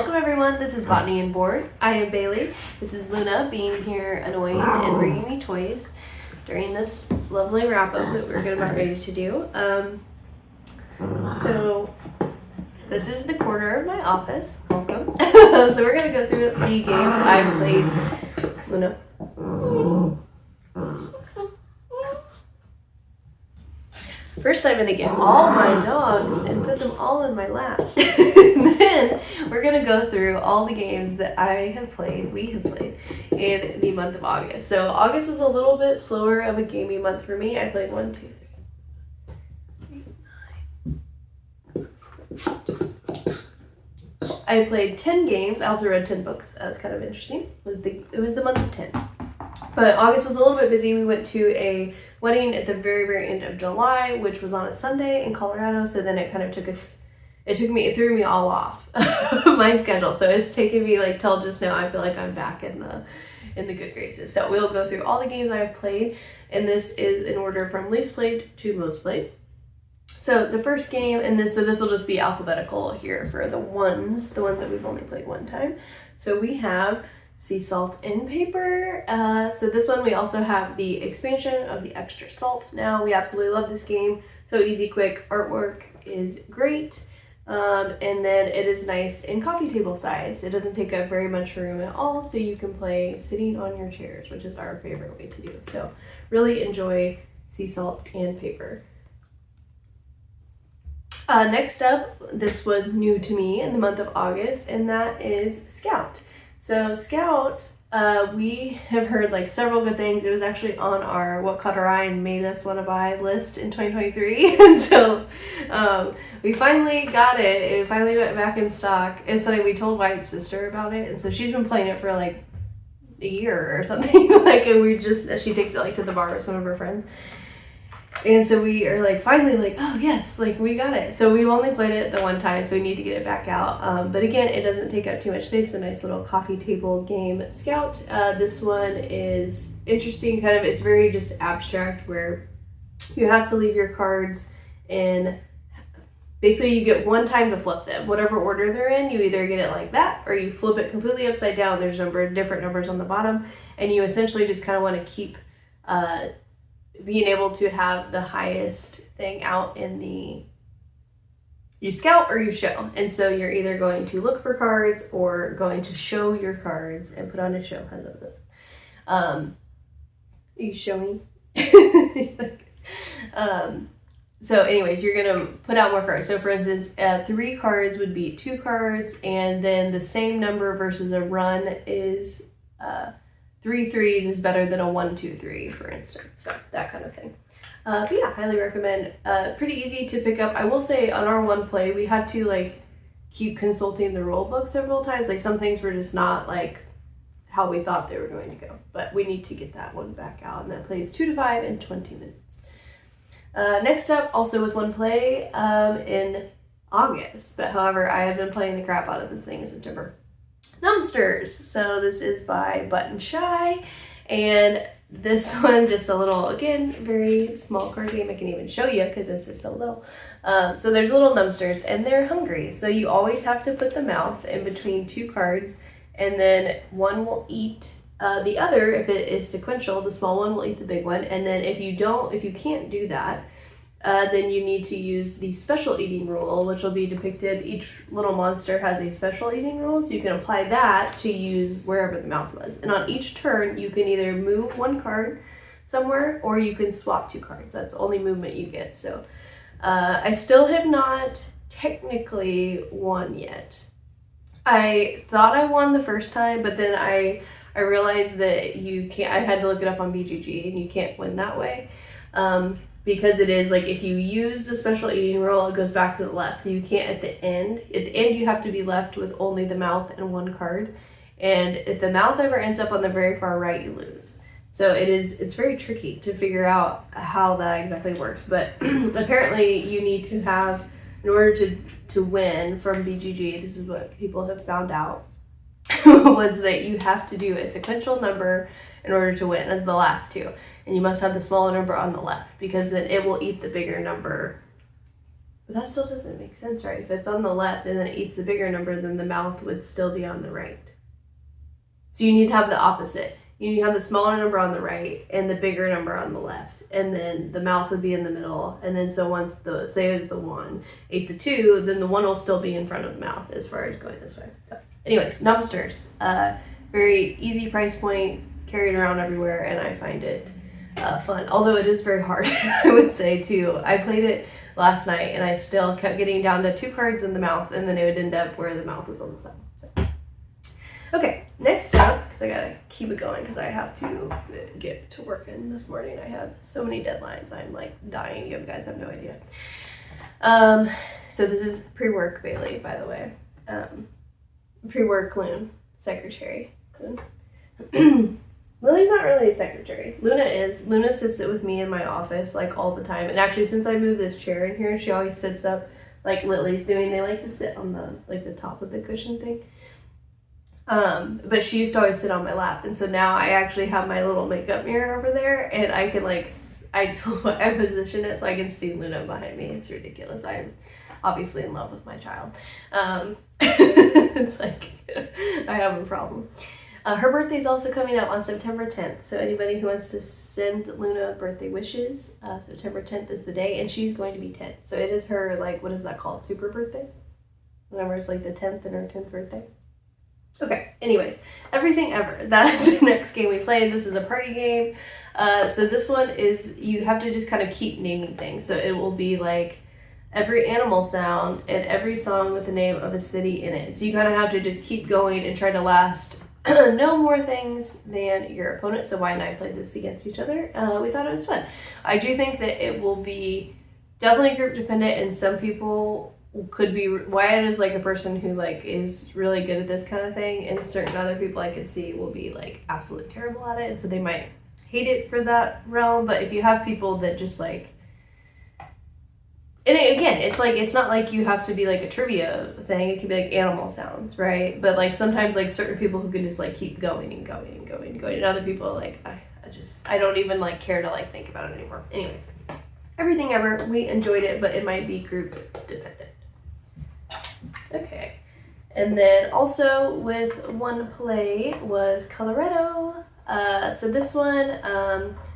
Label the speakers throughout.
Speaker 1: Welcome everyone, this is Botany and Board. I am Bailey. This is Luna being here annoying and bringing me toys during this lovely wrap up that we're about ready to do. So this is the corner of my office. Welcome. So we're going to go through the games I've played. Luna. First, I'm going to get all my dogs and put them all in my lap. Then we're going to go through all the games that we have played in the month of August. So August was a little bit slower of a gaming month for me. I played 1, 2, 3, 9. I played 10 games. I also read 10 books. That was kind of interesting. It was the month of 10. But August was a little bit busy. We went to a wedding at the very, very end of July, which was on a Sunday in Colorado. So then it kind of it threw me all off my schedule. So it's taken me like till just now. I feel like I'm back in the good graces. So we'll go through all the games I've played, and this is in order from least played to most played. So the first game, this will just be alphabetical here for the ones that we've only played one time. So we have Sea Salt and Paper. So this one we also have the expansion of the extra salt now. We absolutely love this game. So easy, quick, artwork is great. And then it is nice in coffee table size. It doesn't take up very much room at all, so you can play sitting on your chairs, which is our favorite way to do. So really enjoy Sea Salt and Paper. Next up, this was new to me in the month of August, and that is Scout. So Scout, we have heard like several good things. It was actually on our What Caught Our Eye and Made Us Want to Buy list in 2023. And so we finally got it. It finally went back in stock. It's funny, we told White's sister about it, and so she's been playing it for like a year or something. And she takes it like to the bar with some of her friends. And so we are like finally like, oh yes, like we got it. So we've only played it the one time, so we need to get it back out. But again, it doesn't take up too much space. A nice little coffee table game. Scout. This one is interesting. It's very just abstract, where you have to leave your cards in. Basically, you get one time to flip them. Whatever order they're in, you either get it like that, or you flip it completely upside down. There's different numbers on the bottom, and you essentially just kind of want to keep being able to have the highest thing out in you scout or you show. And so you're either going to look for cards or going to show your cards and put on a show. I love this. Are you showing? So anyways, you're going to put out more cards. So for instance, 3 cards would be 2 cards, and then the same number versus a run is 3 threes is better than a 1, 2, 3, for instance. So that kind of thing. But yeah, highly recommend. Pretty easy to pick up. I will say on our one play, we had to keep consulting the rule book several times. Some things were just not how we thought they were going to go. But we need to get that one back out, and that plays 2 to 5 in 20 minutes. Next up, also with one play in August. But however, I have been playing the crap out of this thing in September. Numbsters. So this is by Button Shy, and this one just a little, again, very small card game. I can even show you because it's just so little. So there's little numbsters, and they're hungry. So you always have to put the mouth in between 2 cards, and then one will eat the other. If it is sequential, the small one will eat the big one, and then if you can't do that, then you need to use the special eating rule, which will be depicted. Each little monster has a special eating rule, so you can apply that to use wherever the mouth was. And on each turn, you can either move 1 card somewhere, or you can swap 2 cards. That's the only movement you get. So I still have not technically won yet. I thought I won the first time, but then I realized that you can't. I had to look it up on BGG, and you can't win that way. Because it is if you use the special eating rule, it goes back to the left. So you can't at the end. At the end, you have to be left with only the mouth and 1 card. And if the mouth ever ends up on the very far right, you lose. So it's very tricky to figure out how that exactly works. But apparently you need to have, in order to win from BGG, this is what people have found out, was that you have to do a sequential number in order to win as the last 2. And you must have the smaller number on the left, because then it will eat the bigger number But that still doesn't make sense, right? If it's on the left and then it eats the bigger number, then the mouth would still be on the right. So you need to have the opposite. You need to have the smaller number on the right and the bigger number on the left. And then the mouth would be in the middle. And then so once say it was the 1 ate the 2, then the 1 will still be in front of the mouth as far as going this way. So anyways, Numpsters. Very easy price point, carried around everywhere, and I find it fun. Although it is very hard, I would say, too. I played it last night, and I still kept getting down to 2 cards in the mouth, and then it would end up where the mouth was on the side. So. Okay, next up, because I gotta keep it going because I have to get to work in this morning. I have so many deadlines. I'm like dying. You guys have no idea. So this is pre-work Baley, by the way. Pre-work Loon, secretary. Lily's not really a secretary. Luna is. Luna sits with me in my office like all the time. And actually, since I moved this chair in here, she always sits up like Lily's doing. They like to sit on the top of the cushion thing. But she used to always sit on my lap, and so now I actually have my little makeup mirror over there, and I can I position it so I can see Luna behind me. It's ridiculous. I'm obviously in love with my child. It's like I have a problem. Her birthday is also coming up on September 10th, so anybody who wants to send Luna birthday wishes, September 10th is the day, and she's going to be 10. So it is her, what is that called, super birthday? Whenever it's the 10th and her 10th birthday. Okay, anyways, Everything Ever. That is the next game we played. This is a party game. So this one is, you have to just kind of keep naming things. So it will be every animal sound and every song with the name of a city in it. So you kind of have to just keep going and try to last no more things than your opponent. So Wyatt and I played this against each other. We thought it was fun. I do think that it will be definitely group dependent, and some people could be, Wyatt is a person who is really good at this kind of thing, and certain other people I could see will be absolutely terrible at it, and so they might hate it for that realm. But if you have people that just and again, it's not like you have to be a trivia thing. It could be animal sounds, right? But sometimes certain people who can just keep going and going and going and going, and other people I don't even care to think about it anymore. Anyways, Everything Ever, we enjoyed it, but it might be group dependent. Okay, and then also with one play was Coloretto. So this one,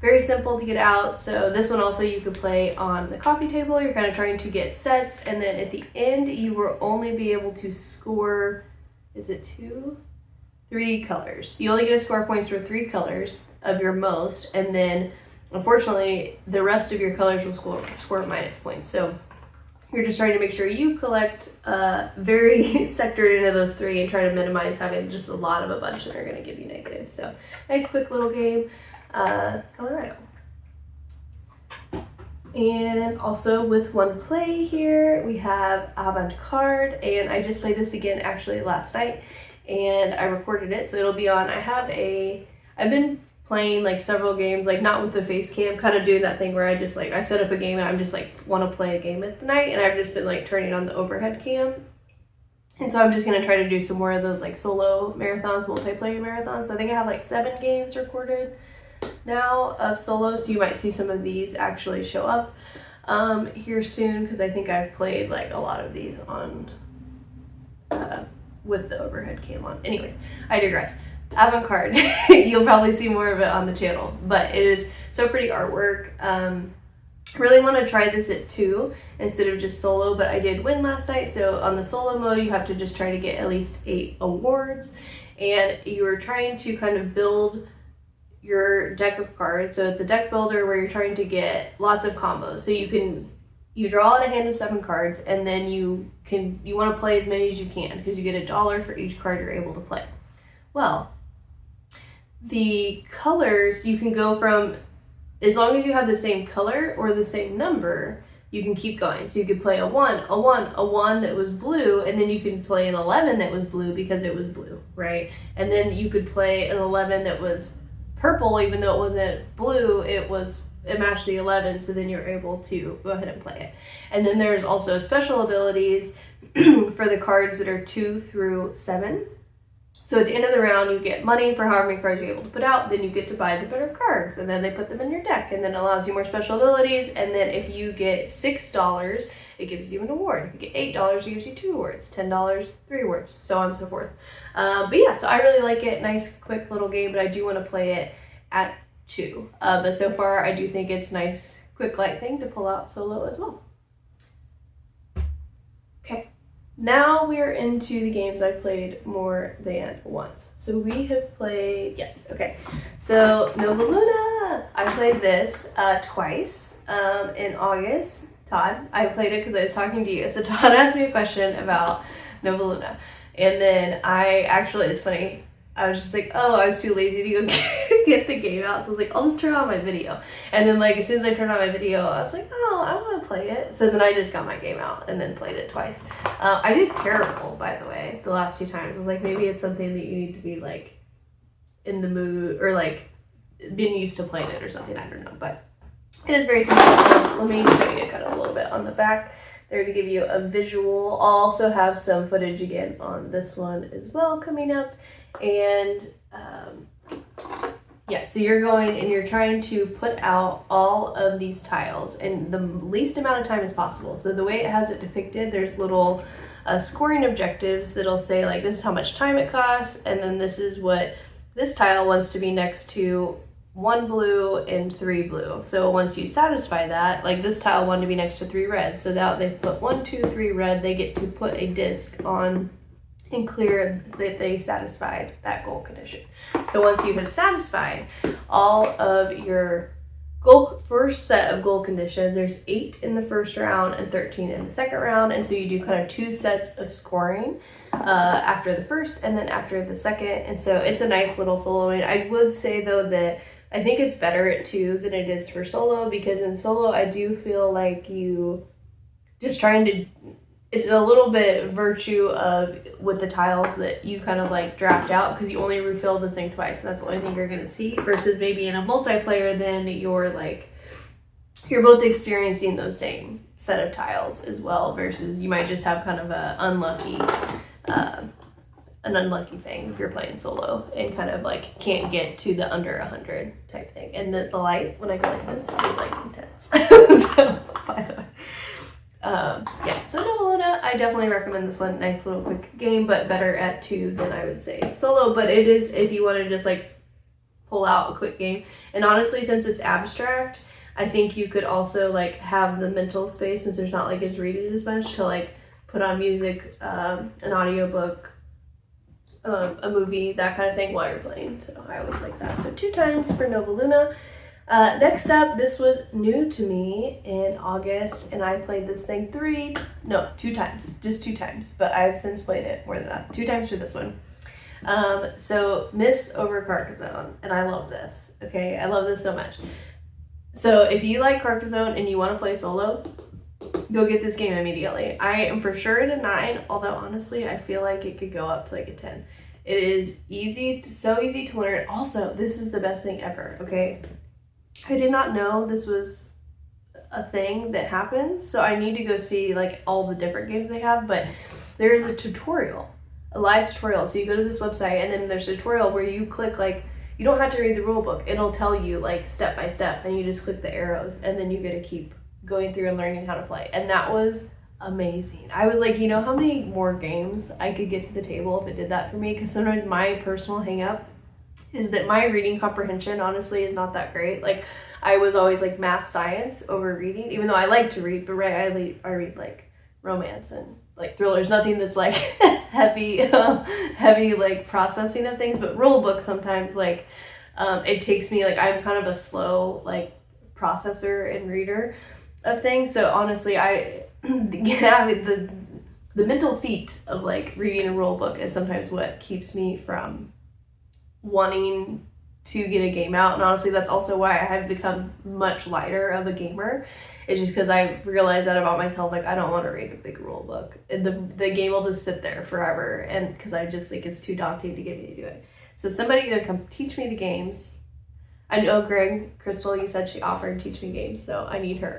Speaker 1: very simple to get out. So this one also you could play on the coffee table. You're kind of trying to get sets, and then at the end you will only be able to score, is it 2? 3 colors. You only get to score points for 3 colors of your most, and then unfortunately the rest of your colors will score minus points. So you're just trying to make sure you collect very sectored into those 3 and try to minimize having just a lot of a bunch that are going to give you negative. So nice quick little game. Colorado. And also with one play here, we have Avant-Garde, and I just played this again actually last night, and I recorded it, so it'll be on. I've been playing several games, not with the face cam, kind of doing that thing where I just I set up a game and I'm just want to play a game at night, and I've just been turning on the overhead cam. And so I'm just going to try to do some more of those solo marathons, multiplayer marathons. I think I have 7 games recorded now of solo, so you might see some of these actually show up here soon, because I think I've played a lot of these on with the overhead cam on. Anyways, I digress. Avant-Garde. You'll probably see more of it on the channel, but it is so pretty artwork. Really want to try this at 2 instead of just solo, but I did win last night. So on the solo mode, you have to just try to get at least 8 awards, and you're trying to kind of build your deck of cards. So it's a deck builder where you're trying to get lots of combos. So you draw out a hand of 7 cards, and then you want to play as many as you can, because you get $1 for each card you're able to play. Well, the colors, you can go from, as long as you have the same color or the same number, you can keep going. So you could play a 1 that was blue, and then you can play an 11 that was blue because it was blue, right? And then you could play an 11 that was purple, even though it wasn't blue, it matched the 11, so then you're able to go ahead and play it. And then there's also special abilities for the cards that are 2 through 7. So at the end of the round, you get money for however many cards you're able to put out. Then you get to buy the better cards, and then they put them in your deck, and then it allows you more special abilities. And then if you get $6, it gives you an award. If you get $8, it gives you 2 awards. $10, 3 awards, so on and so forth. But yeah, so I really like it. Nice, quick little game, but I do want to play it at 2. But so far, I do think it's nice, quick, light thing to pull out solo as well. Okay, now we are into the games I've played more than once. So we have played, yes, okay. So Nova Luna, I played this twice in August. Todd, I played it because I was talking to you. So Todd asked me a question about Nova Luna. And then it's funny, I was just like, oh, I was too lazy to go get the game out. So I was like, I'll just turn on my video. And then as soon as I turned on my video, I was like, oh, I want to play it. So then I just got my game out and then played it twice. I did terrible, by the way, the last 2 times. I was like, maybe it's something that you need to be in the mood or been used to playing it or something. I don't know, but it is very simple. Let me show you kind of a little bit on the back there to give you a visual. I'll also have some footage again on this one as well coming up. And yeah, so you're going and you're trying to put out all of these tiles in the least amount of time as possible. So the way it has it depicted, there's little scoring objectives that'll say this is how much time it costs, and then this is what this tile wants to be next to 1 blue and 3 blue. So once you satisfy that, this tile wanted to be next to 3 red. So now they put 1, 2, 3 red, they get to put a disc on and clear that they satisfied that goal condition. So once you have satisfied all of your first set of goal conditions, there's 8 in the first round and 13 in the second round. And so you do kind of 2 sets of scoring after the first and then after the second. And so it's a nice little soloing. I would say though that I think it's better at 2 than it is for solo, because in solo I do feel like you just trying to, it's a little bit virtue of with the tiles that you kind of draft out, because you only refill this thing twice and that's the only thing you're going to see, versus maybe in a multiplayer then you're both experiencing those same set of tiles as well, versus you might just have kind of an unlucky thing if you're playing solo and kind of can't get to the under 100 type thing. And the light when I go like this is intense. So by the way, yeah, so Nova Luna, I definitely recommend this one. Nice little quick game, but better at 2 than I would say solo. But it is, if you want to just pull out a quick game. And honestly, since it's abstract, I think you could also have the mental space, since there's not as reading as much, to put on music, an audiobook, a movie, that kind of thing while you're playing. So I always like that. So 2 times for Nova Luna. Next up, this was new to me in August, and I played this thing 2 times, just 2 times, but I've since played it more than that. 2 times for this one. So Miss over Carcassonne, and I love this. Okay, I love this so much. So if you like Carcassonne and you want to play solo, go get this game immediately. I am for sure at a 9, although honestly I feel like it could go up to a 10. It is so easy to learn. Also, this is the best thing ever, okay? I did not know this was a thing that happens, so I need to go see all the different games they have, but there is a tutorial, a live tutorial. So you go to this website and then there's a tutorial where you click you don't have to read the rule book. It'll tell you step by step, and you just click the arrows, and then you get to keep going through and learning how to play. And that was amazing. I was like, how many more games I could get to the table if it did that for me? Because sometimes my personal hang up is that my reading comprehension honestly is not that great. I was always math, science over reading, even though I like to read, but I read romance and thrillers, nothing that's heavy processing of things. But rule books sometimes it takes me I'm kind of a slow processor and reader of things. So honestly, the mental feat of reading a rule book is sometimes what keeps me from wanting to get a game out. And honestly, that's also why I have become much lighter of a gamer. It's just because I realized that about myself. I don't want to read a big rule book. The game will just sit there forever, and because I just it's too daunting to get me to do it. So somebody either come teach me the games. I know Crystal, you said she offered to teach me games, so I need her.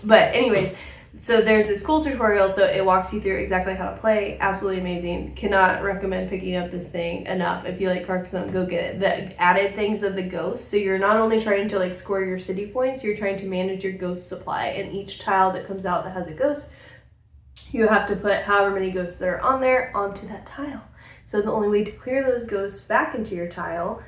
Speaker 1: But anyways, So there's this cool tutorial, so it walks you through exactly how to play. Absolutely amazing. Cannot recommend picking up this thing enough. If you like Carcassonne, go get it. The added things of the ghosts, so you're not only trying to like score your city points, you're trying to manage your ghost supply. And each tile that comes out that has a ghost, you have to put however many ghosts that are on there onto that tile. So the only way to clear those ghosts back into your tile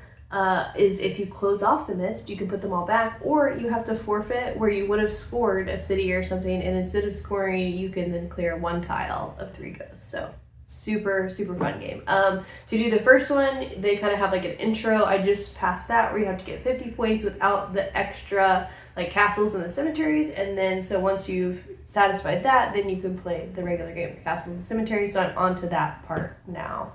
Speaker 1: is if you close off the mist, you can put them all back, or you have to forfeit where you would have scored a city or something, and instead of scoring, you can then clear one tile of 3 ghosts. So super, super fun game. To do the first one, they kind of have like an intro. I just passed that where you have to get 50 points without the extra like castles and the cemeteries, and then so once you've satisfied that, then you can play the regular game, the castles and cemeteries. So I'm on to that part now.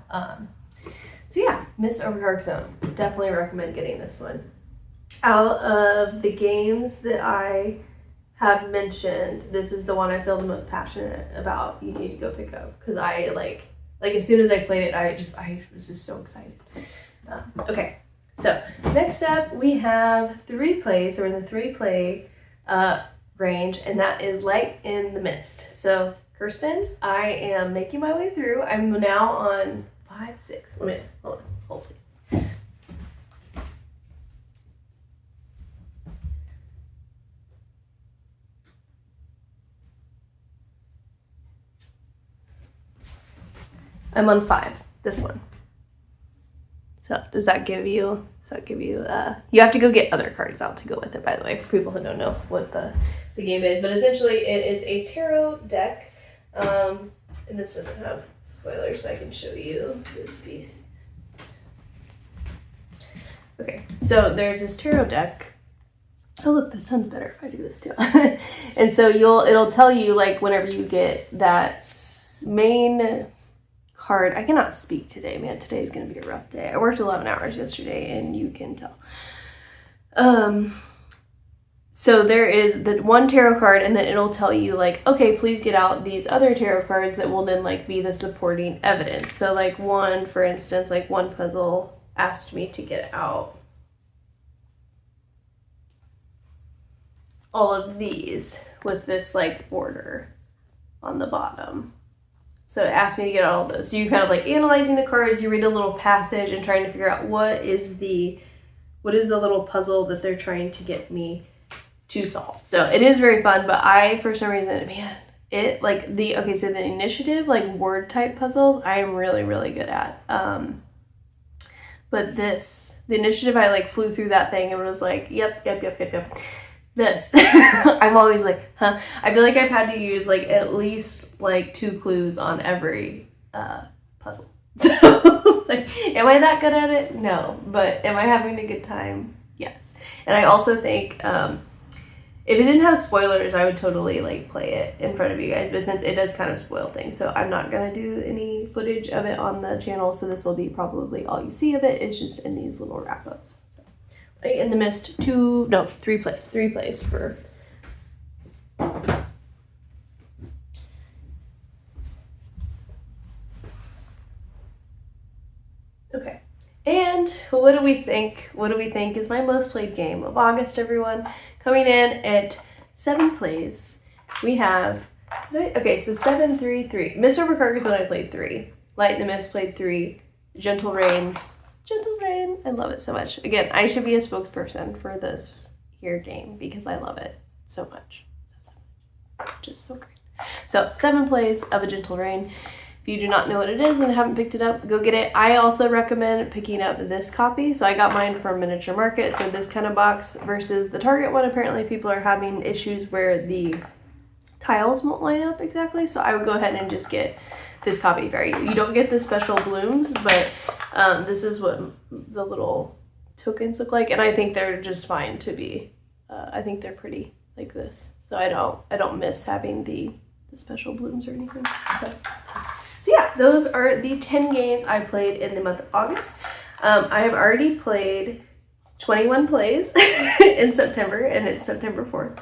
Speaker 1: So yeah, Miss Over Carcassonne. Definitely recommend getting this one. Out of the games that I have mentioned, this is the one I feel the most passionate about. You need to go pick up, because I like as soon as I played it, I was just so excited. Okay, so next up we have 3 plays. So we're in the 3 play range, and that is Light in the Mist. So Kirsten, I am making my way through. I'm now on 5, 6. Let me hold please. I'm on 5. This one. So does that give you? You have to go get other cards out to go with it, by the way, for people who don't know what the game is. But essentially, it is a tarot deck, and this doesn't have spoilers, so I can show you this piece. Okay, so there's this tarot deck. Oh look, the sun's better if I do this too. And so it'll tell you like whenever you get that main card. I cannot speak today, man. Today's gonna be a rough day. I worked 11 hours yesterday, and you can tell. So there is the one tarot card, and then it'll tell you like, okay, please get out these other tarot cards that will then like be the supporting evidence. So like one, for instance, like one puzzle asked me to get out all of these with this like border on the bottom. So it asked me to get out all those. So you're kind of like analyzing the cards, you read a little passage and trying to figure out what is the little puzzle that they're trying to get me to solve. So it is very fun, but I, for some reason, man, it like so the initiative, like word type puzzles, I am really, really good at. But the initiative, I like flew through that thing and was like, yep. This, I'm always like, huh? I feel like I've had to use like at least like 2 clues on every puzzle. So, like, am I that good at it? No. But am I having a good time? Yes. And I also think if it didn't have spoilers, I would totally like play it in front of you guys. But since it does kind of spoil things, so I'm not gonna do any footage of it on the channel. So this will be probably all you see of it. It's just in these little wrap-ups. Light in the Mist, 3 plays. 3 plays for. Okay. And what do we think? What do we think is my most played game of August, everyone? Coming in at 7 plays, we have, okay, so 7, 3, 3. Miss Over Carcassonne, I played 3. Light in the Mist played 3. Gentle Rain, I love it so much. Again, I should be a spokesperson for this here game because I love it so much. So much. Just so great. So 7 plays of A Gentle Rain. If you do not know what it is and haven't picked it up, go get it. I also recommend picking up this copy. So I got mine from Miniature Market. So this kind of box versus the Target one. Apparently people are having issues where the tiles won't line up exactly. So I would go ahead and just get this copy. You don't get the special blooms, but this is what the little tokens look like. And I think they're just fine to be, I think they're pretty like this. So I don't miss having the special blooms or anything. So yeah, those are the 10 games I played in the month of August. I have already played 21 plays in September, and it's September 4th.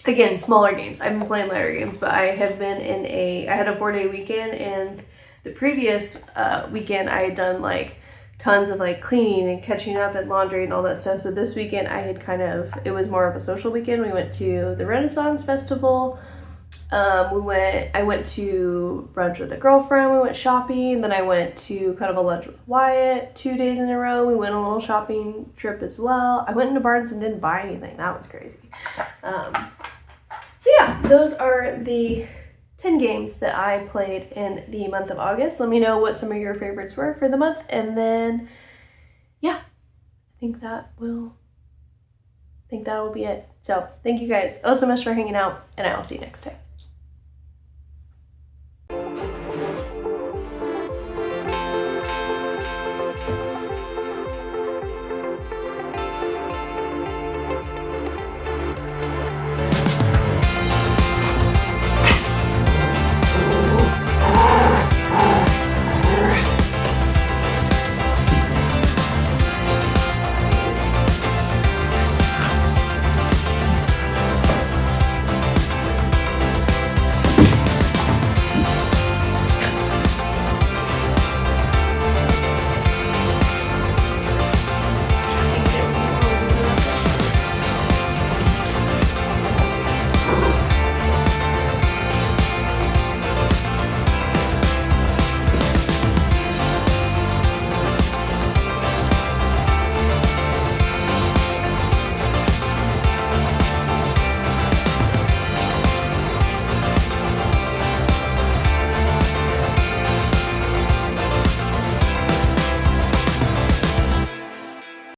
Speaker 1: Again, smaller games. I've been playing lighter games, but I have been I had a 4-day weekend, and the previous weekend I had done like tons of like cleaning and catching up and laundry and all that stuff. So this weekend I had it was more of a social weekend. We went to the Renaissance Festival. I went to brunch with a girlfriend, we went shopping, then I went to kind of a lunch with Wyatt 2 days in a row. We went on a little shopping trip as well. I went into Barnes and didn't buy anything. That was crazy. So yeah, those are the 10 games that I played in the month of August. Let me know what some of your favorites were for the month, and then yeah, I think that will be it. So thank you guys so much for hanging out, and I will see you next time.